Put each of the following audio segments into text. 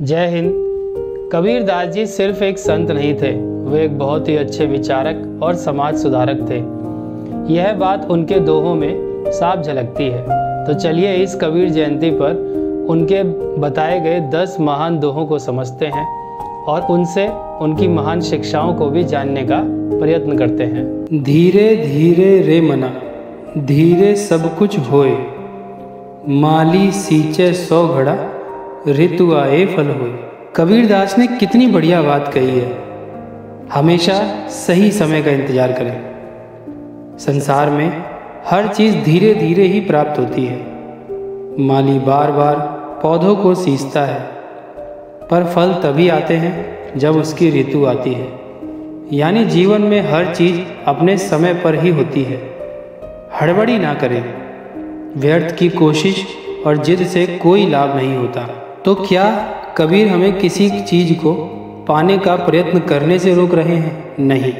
जय हिंद। कबीर दास जी सिर्फ एक संत नहीं थे, वे एक बहुत ही अच्छे विचारक और समाज सुधारक थे। यह बात उनके दोहों में साफ झलकती है। तो चलिए इस कबीर जयंती पर उनके बताए गए 10 महान दोहों को समझते हैं और उनसे उनकी महान शिक्षाओं को भी जानने का प्रयत्न करते हैं। धीरे धीरे रे मना, धीरे सब कुछ होए, माली सींचे 100 घड़ा, ऋतु आए फल होए। कबीर दास ने कितनी बढ़िया बात कही है। हमेशा सही समय का इंतजार करें। संसार में हर चीज़ धीरे धीरे ही प्राप्त होती है। माली बार बार पौधों को सींचता है, पर फल तभी आते हैं जब उसकी ऋतु आती है। यानी जीवन में हर चीज़ अपने समय पर ही होती है। हड़बड़ी ना करें। व्यर्थ की कोशिश और जिद से कोई लाभ नहीं होता। तो क्या कबीर हमें किसी चीज़ को पाने का प्रयत्न करने से रोक रहे हैं? नहीं,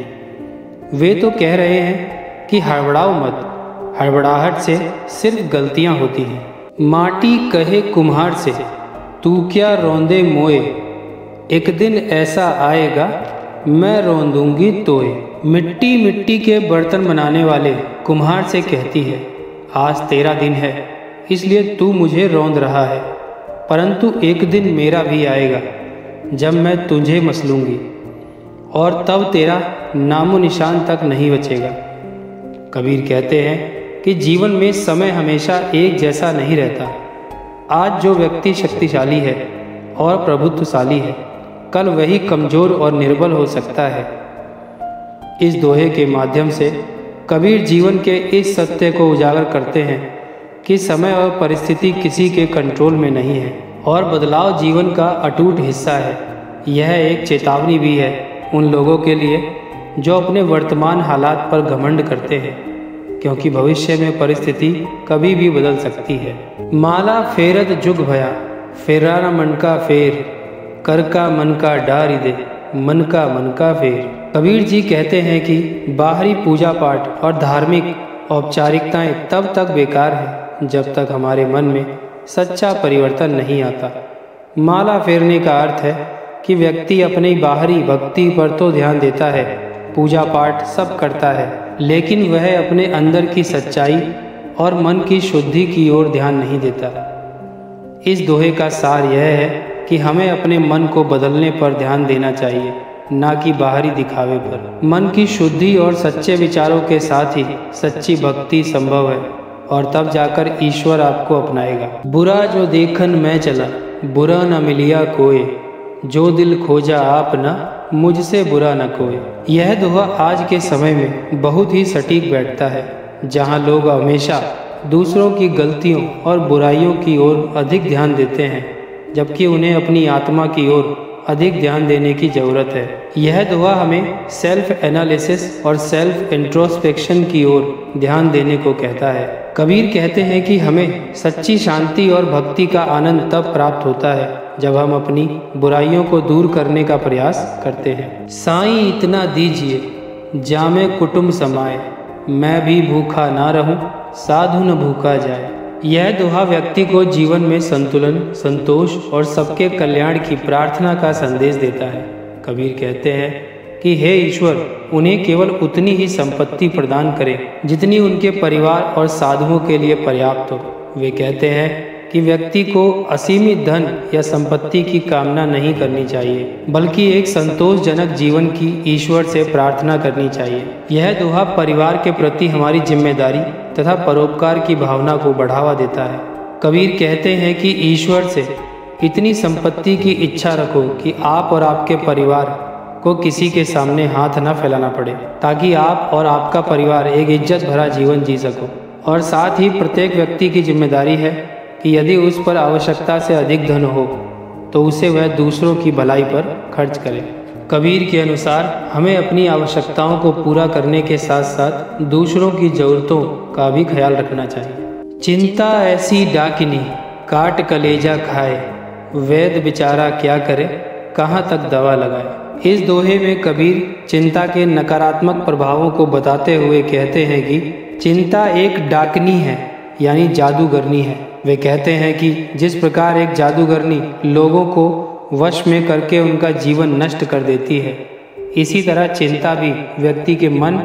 वे तो कह रहे हैं कि हड़बड़ाओ मत। हड़बड़ाहट से सिर्फ गलतियां होती हैं। माटी कहे कुम्हार से, तू क्या रौंदे मोए, एक दिन ऐसा आएगा मैं रौंदूंगी तोए। मिट्टी मिट्टी के बर्तन बनाने वाले कुम्हार से कहती है, आज तेरा दिन है इसलिए तू मुझे रौंद रहा है, परंतु एक दिन मेरा भी आएगा जब मैं तुझे मसलूंगी और तब तेरा नामो निशान तक नहीं बचेगा। कबीर कहते हैं कि जीवन में समय हमेशा एक जैसा नहीं रहता। आज जो व्यक्ति शक्तिशाली है और प्रभुत्वशाली है, कल वही कमज़ोर और निर्बल हो सकता है। इस दोहे के माध्यम से कबीर जीवन के इस सत्य को उजागर करते हैं कि समय और परिस्थिति किसी के कंट्रोल में नहीं है और बदलाव जीवन का अटूट हिस्सा है। यह एक चेतावनी भी है उन लोगों के लिए जो अपने वर्तमान हालात पर घमंड करते हैं, क्योंकि भविष्य में परिस्थिति कभी भी बदल सकती है। माला फेरत जुग भया, फेरा न मन का फेर, कर का मन का डारी दे, मन का फेर। कबीर जी कहते हैं कि बाहरी पूजा पाठ और धार्मिक औपचारिकताएं तब तक बेकार हैं जब तक हमारे मन में सच्चा परिवर्तन नहीं आता। माला फेरने का अर्थ है कि व्यक्ति अपनी बाहरी भक्ति पर तो ध्यान देता है, पूजा पाठ सब करता है, लेकिन वह अपने अंदर की सच्चाई और मन की शुद्धि की ओर ध्यान नहीं देता। इस दोहे का सार यह है कि हमें अपने मन को बदलने पर ध्यान देना चाहिए, ना कि बाहरी दिखावे पर। मन की शुद्धि और सच्चे विचारों के साथ ही सच्ची भक्ति संभव है और तब जाकर ईश्वर आपको अपनाएगा। बुरा जो देखन मैं चला, बुरा न मिलिया कोई, जो दिल खोजा आप ना, मुझसे बुरा न कोई। यह दोहा आज के समय में बहुत ही सटीक बैठता है, जहाँ लोग हमेशा दूसरों की गलतियों और बुराइयों की ओर अधिक ध्यान देते हैं, जबकि उन्हें अपनी आत्मा की ओर अधिक ध्यान देने की ज़रूरत है। यह दोहा हमें सेल्फ एनालिसिस और सेल्फ इंट्रोस्पेक्शन की ओर ध्यान देने को कहता है। कबीर कहते हैं कि हमें सच्ची शांति और भक्ति का आनंद तब प्राप्त होता है जब हम अपनी बुराइयों को दूर करने का प्रयास करते हैं। साईं इतना दीजिए जामे कुटुंब समाए, मैं भी भूखा ना रहूं, साधु न भूखा जाए। यह दोहा व्यक्ति को जीवन में संतुलन, संतोष और सबके कल्याण की प्रार्थना का संदेश देता है। कबीर कहते हैं कि हे ईश्वर, उन्हें केवल उतनी ही संपत्ति प्रदान करें जितनी उनके परिवार और साधुओं के लिए पर्याप्त हो। वे कहते हैं कि व्यक्ति को असीमित धन या संपत्ति की कामना नहीं करनी चाहिए, बल्कि एक संतोषजनक जीवन की ईश्वर से प्रार्थना करनी चाहिए। यह दोहा परिवार के प्रति हमारी जिम्मेदारी तथा परोपकार की भावना को बढ़ावा देता है। कबीर कहते हैं कि ईश्वर से इतनी संपत्ति की इच्छा रखो कि आप और आपके परिवार को किसी के सामने हाथ न फैलाना पड़े, ताकि आप और आपका परिवार एक इज्जत भरा जीवन जी सको। और साथ ही प्रत्येक व्यक्ति की जिम्मेदारी है कि यदि उस पर आवश्यकता से अधिक धन हो तो उसे वह दूसरों की भलाई पर खर्च करे। कबीर के अनुसार हमें अपनी आवश्यकताओं को पूरा करने के साथ साथ दूसरों की ज़रूरतों का भी ख्याल रखना चाहिए। चिंता ऐसी डाकिनी, काट कलेजा खाए, वैद्य बेचारा क्या करे, कहाँ तक दवा लगाए। इस दोहे में कबीर चिंता के नकारात्मक प्रभावों को बताते हुए कहते हैं कि चिंता एक डाकनी है, यानी जादूगरनी है। वे कहते हैं कि जिस प्रकार एक जादूगरनी लोगों को वश में करके उनका जीवन नष्ट कर देती है। इसी तरह चिंता भी व्यक्ति के मन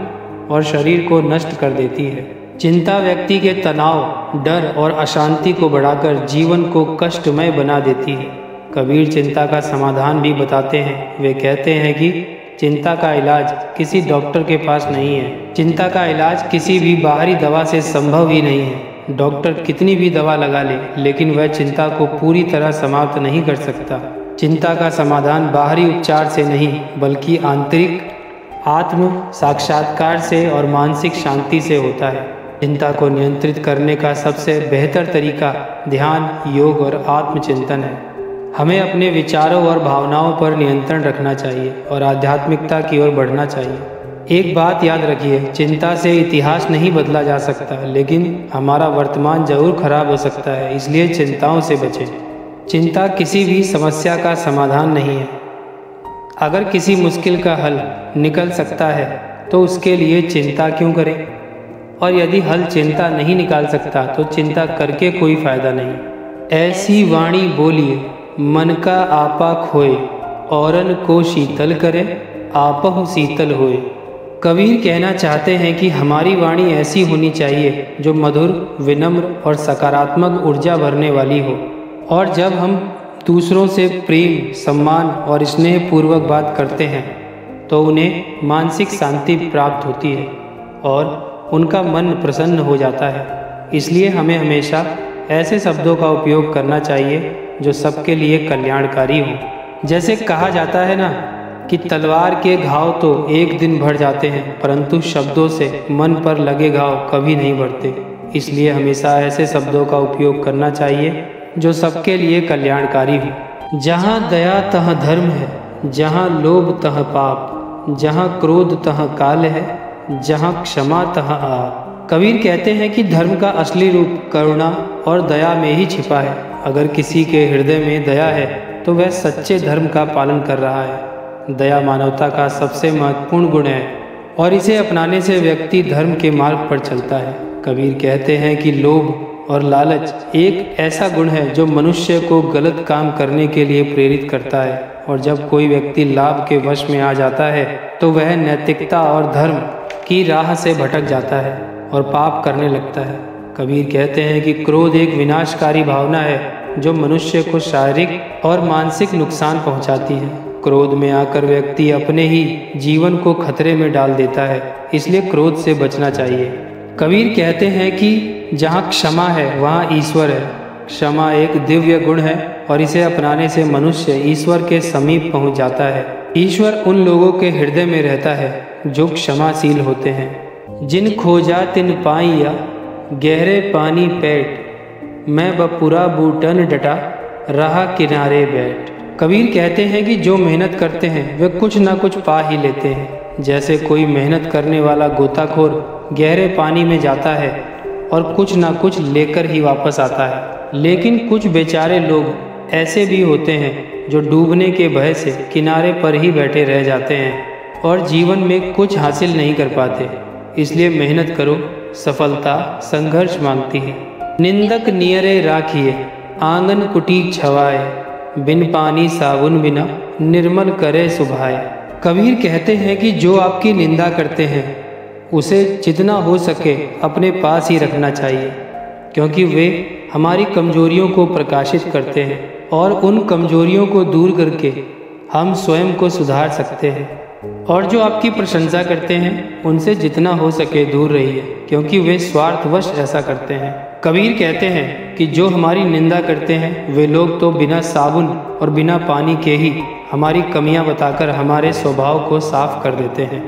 और शरीर को नष्ट कर देती है। चिंता व्यक्ति के तनाव, डर और अशांति को बढ़ाकर जीवन को कष्टमय बना देती है। कबीर चिंता का समाधान भी बताते हैं। वे कहते हैं कि चिंता का इलाज किसी डॉक्टर के पास नहीं है। चिंता का इलाज किसी भी बाहरी दवा से संभव ही नहीं है। डॉक्टर कितनी भी दवा लगा ले, लेकिन वह चिंता को पूरी तरह समाप्त नहीं कर सकता। चिंता का समाधान बाहरी उपचार से नहीं, बल्कि आंतरिक आत्म साक्षात्कार से और मानसिक शांति से होता है। चिंता को नियंत्रित करने का सबसे बेहतर तरीका ध्यान, योग और आत्मचिंतन है। हमें अपने विचारों और भावनाओं पर नियंत्रण रखना चाहिए और आध्यात्मिकता की ओर बढ़ना चाहिए। एक बात याद रखिए, चिंता से इतिहास नहीं बदला जा सकता, लेकिन हमारा वर्तमान जरूर खराब हो सकता है। इसलिए चिंताओं से बचें। चिंता किसी भी समस्या का समाधान नहीं है। अगर किसी मुश्किल का हल निकल सकता है तो उसके लिए चिंता क्यों करें? और यदि हल चिंता नहीं निकाल सकता तो चिंता करके कोई फायदा नहीं। ऐसी वाणी बोलिए मन का आपा खोए, औरन को शीतल करे आपहु शीतल होए। कबीर कहना चाहते हैं कि हमारी वाणी ऐसी होनी चाहिए जो मधुर, विनम्र और सकारात्मक ऊर्जा भरने वाली हो। और जब हम दूसरों से प्रेम, सम्मान और स्नेह पूर्वक बात करते हैं तो उन्हें मानसिक शांति प्राप्त होती है और उनका मन प्रसन्न हो जाता है। इसलिए हमें हमेशा ऐसे शब्दों का उपयोग करना चाहिए जो सबके लिए कल्याणकारी हो। जैसे कहा जाता है ना कि तलवार के घाव तो एक दिन भर जाते हैं, परंतु शब्दों से मन पर लगे घाव कभी नहीं भरते। इसलिए हमेशा ऐसे शब्दों का उपयोग करना चाहिए जो सबके लिए कल्याणकारी हो। जहाँ दया तहाँ धर्म है, जहाँ लोभ तहाँ पाप, जहाँ क्रोध तहाँ काल है, जहाँ क्षमा तहाँ आप। कबीर कहते हैं कि धर्म का असली रूप करुणा और दया में ही छिपा है। अगर किसी के हृदय में दया है तो वह सच्चे धर्म का पालन कर रहा है। दया मानवता का सबसे महत्वपूर्ण गुण है और इसे अपनाने से व्यक्ति धर्म के मार्ग पर चलता है। कबीर कहते हैं कि लोभ और लालच एक ऐसा गुण है जो मनुष्य को गलत काम करने के लिए प्रेरित करता है। और जब कोई व्यक्ति लाभ के वश में आ जाता है तो वह नैतिकता और धर्म की राह से भटक जाता है और पाप करने लगता है। कबीर कहते हैं कि क्रोध एक विनाशकारी भावना है जो मनुष्य को शारीरिक और मानसिक नुकसान पहुंचाती है। क्रोध में आकर व्यक्ति अपने ही जीवन को खतरे में डाल देता है। इसलिए क्रोध से बचना चाहिए। कबीर कहते हैं कि जहाँ क्षमा है वहाँ ईश्वर है। क्षमा एक दिव्य गुण है और इसे अपनाने से मनुष्य ईश्वर के समीप पहुँच जाता है। ईश्वर उन लोगों के हृदय में रहता है जो क्षमाशील होते हैं। जिन खोजा तिन पाइया गहरे पानी पेट, मैं बपुरा बूटन डटा रहा किनारे बैठ। कबीर कहते हैं कि जो मेहनत करते हैं वे कुछ ना कुछ पा ही लेते हैं। जैसे कोई मेहनत करने वाला गोताखोर गहरे पानी में जाता है और कुछ ना कुछ लेकर ही वापस आता है। लेकिन कुछ बेचारे लोग ऐसे भी होते हैं जो डूबने के भय से किनारे पर ही बैठे रह जाते हैं और जीवन में कुछ हासिल नहीं कर पाते। इसलिए मेहनत करो, सफलता संघर्ष मांगती है। निंदक नियरे राखिए आंगन कुटी छवाए, बिन पानी साबुन बिना निर्मल करे सुभाए। कबीर कहते हैं कि जो आपकी निंदा करते हैं उसे जितना हो सके अपने पास ही रखना चाहिए, क्योंकि वे हमारी कमजोरियों को प्रकाशित करते हैं और उन कमजोरियों को दूर करके हम स्वयं को सुधार सकते हैं। और जो आपकी प्रशंसा करते हैं उनसे जितना हो सके दूर रहिए, क्योंकि वे स्वार्थवश ऐसा करते हैं। कबीर कहते हैं कि जो हमारी निंदा करते हैं वे लोग तो बिना साबुन और बिना पानी के ही हमारी कमियां बताकर हमारे स्वभाव को साफ कर देते हैं।